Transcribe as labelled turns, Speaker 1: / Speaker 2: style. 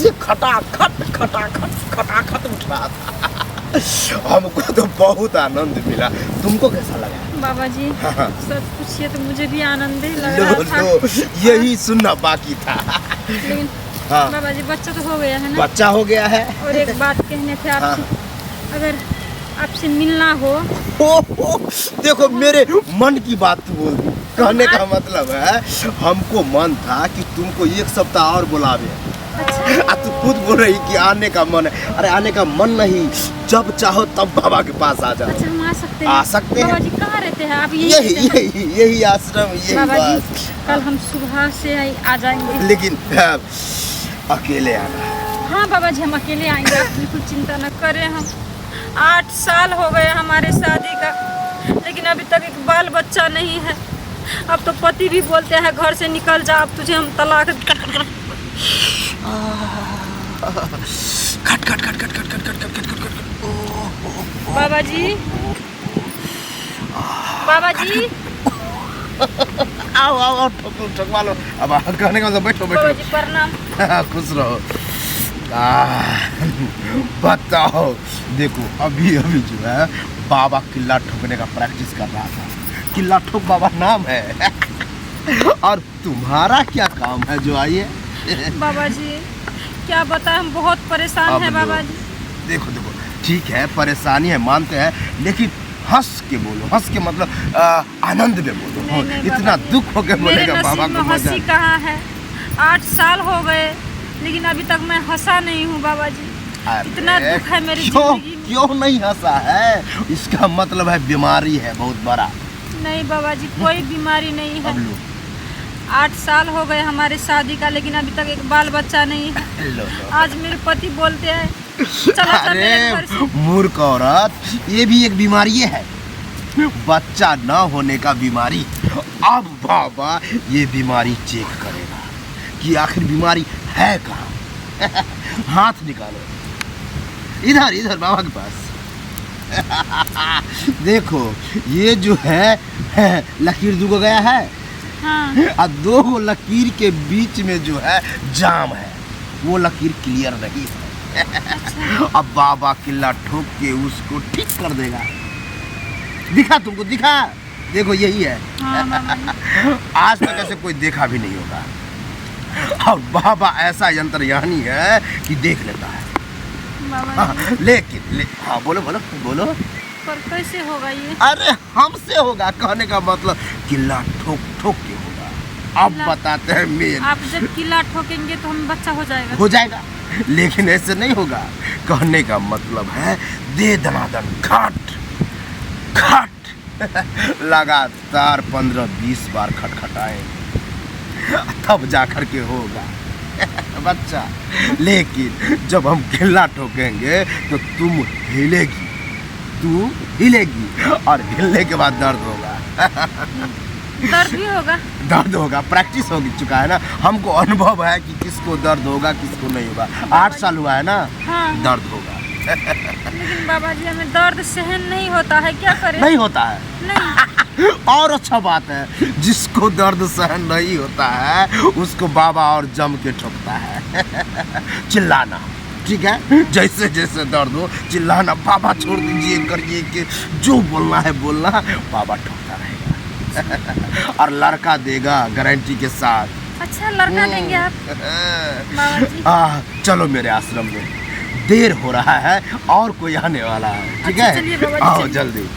Speaker 1: से खटाखट उठ रहा था। हमको तो बहुत आनंद मिला। तुमको कैसा लगा?
Speaker 2: बाबा जी
Speaker 1: हाँ।
Speaker 2: सच पूछिए तो मुझे भी आनंद ही लग
Speaker 1: लो
Speaker 2: रहा था।
Speaker 1: लो, यही सुनना बाकी था।
Speaker 2: लेकिन
Speaker 1: हाँ।
Speaker 2: बाबा जी बच्चा तो हो गया है ना।
Speaker 1: बच्चा हो गया है।
Speaker 2: और एक बात कहने थे आपसे, अगर आपसे मिलना हो।
Speaker 1: देखो मेरे मन की बात बोल दी। कहने का मतलब है हमको मन था कि तुमको एक सप्ताह और बुलावे।
Speaker 2: अच्छा।
Speaker 1: तू खुद बोल रही कि आने का मन है। अरे आने का मन नहीं, जब चाहो तब बाबा के पास आ जाओ।
Speaker 2: अच्छा हम आ सकते हैं?
Speaker 1: आ सकते हैं।
Speaker 2: बाबा जी कहाँ रहते हैं आप?
Speaker 1: यही आश्रम, यही
Speaker 2: बाबा जी
Speaker 1: बात।
Speaker 2: कल हम सुबह से आ जाएंगे।
Speaker 1: लेकिन अकेले आना।
Speaker 2: हाँ बाबा जी हम अकेले आएंगे, आप बिल्कुल चिंता न करें। हम 8 साल हो गए हमारे शादी का, लेकिन अभी तक एक बाल बच्चा नहीं है। अब तो पति भी बोलते हैं घर से निकल जा, अब तुझे हम तलाक। बाबा जी बाबा जी
Speaker 1: आओ ठकवा लो। अब कहने का मतलब बैठो
Speaker 2: बाबा जी प्रणाम।
Speaker 1: खुश रहो। बताओ, देखो अभी जो है बाबा किला ठोकने का प्रैक्टिस कर रहा था। किला ठोक बाबा नाम है। और तुम्हारा क्या काम है जो आइए?
Speaker 2: बाबा जी क्या बताएं, हम बहुत परेशान हैं बाबा जी।
Speaker 1: देखो ठीक है, परेशानी है मानते हैं, लेकिन हंस के बोलो। हंस के मतलब आनंद में बोलो।
Speaker 2: नहीं,
Speaker 1: इतना दुख हो के बोलेगा बाबा को मजा।
Speaker 2: हंसी कहाँ है? 8 साल हो गए लेकिन अभी तक मैं हंसा नहीं हूँ बाबा जी। इतना दुख है मेरी जिंदगी में।
Speaker 1: क्यों नहीं हंसा है? इसका मतलब है बीमारी है बहुत बड़ा।
Speaker 2: नहीं बाबा जी कोई बीमारी नहीं है। 8 साल हो गए हमारे शादी का, लेकिन अभी तक एक बाल बच्चा नहीं है। आज मेरे पति बोलते हैं चला मेरे घर से।
Speaker 1: मूर्ख औरत, ये भी एक बीमारी है, बच्चा न होने का बीमारी। अब बाबा ये बीमारी चेक करेगा कि आखिर बीमारी है कहाँ। हाथ निकालो, इधर बाबा के पास। देखो ये जो है लकीर दुगो गया है।
Speaker 2: हाँ।
Speaker 1: और 2 लकीर के बीच में जो है जाम है, वो लकीर क्लियर नहीं है। अब बाबा किला ठोक के उसको ठीक कर देगा। दिखा तुमको, दिखा, देखो यही है।
Speaker 2: हाँ,
Speaker 1: आज तक ऐसे कोई देखा भी नहीं होगा। और बाबा ऐसा यंत्रयानी है कि देख लेता है। लेकिन हाँ बोलो।
Speaker 2: पर कैसे होगा ये?
Speaker 1: अरे हमसे होगा, कहने का मतलब किला ठोक के होगा। अब बताते हैं मेन।
Speaker 2: आप जब किला ठोकेंगे तो हम बच्चा हो जाएगा।
Speaker 1: लेकिन ऐसे नहीं होगा। कहने का मतलब है दे दनादन खट लगातार 15-20 बार खटखटाएंगे, तब जाकर के होगा बच्चा। लेकिन जब हम किला ठोकेंगे तो तुम हिलेगी और हिलने के बाद दर्द होगा।
Speaker 2: दर्द भी होगा?
Speaker 1: दर्द होगा, प्रैक्टिस हो चुका है ना। हमको अनुभव है कि किसको दर्द होगा किसको नहीं होगा। 8 साल हुआ है ना।
Speaker 2: हाँ।
Speaker 1: दर्द होगा।
Speaker 2: लेकिन बाबा जी हमें दर्द सहन नहीं होता है, क्या करें?
Speaker 1: नहीं होता है?
Speaker 2: नहीं।
Speaker 1: और अच्छा बात है, जिसको दर्द सहन नहीं होता है उसको बाबा और जम के ठोकता है। चिल्लाना, ठीक है? जैसे दर्द हो चिल्लाना, बाबा छोड़ दीजिए करिए कि जो बोलना है बोलना, बाबा ठोकता रहेगा। और लड़का देगा गारंटी के साथ।
Speaker 2: अच्छा लड़का देंगे आप? बाबा जी
Speaker 1: चलो मेरे आश्रम में, देर हो रहा है और कोई आने वाला है, ठीक है?
Speaker 2: अच्छा, चलिए बाबा जी,
Speaker 1: आओ
Speaker 2: चलिए।
Speaker 1: जल्दी।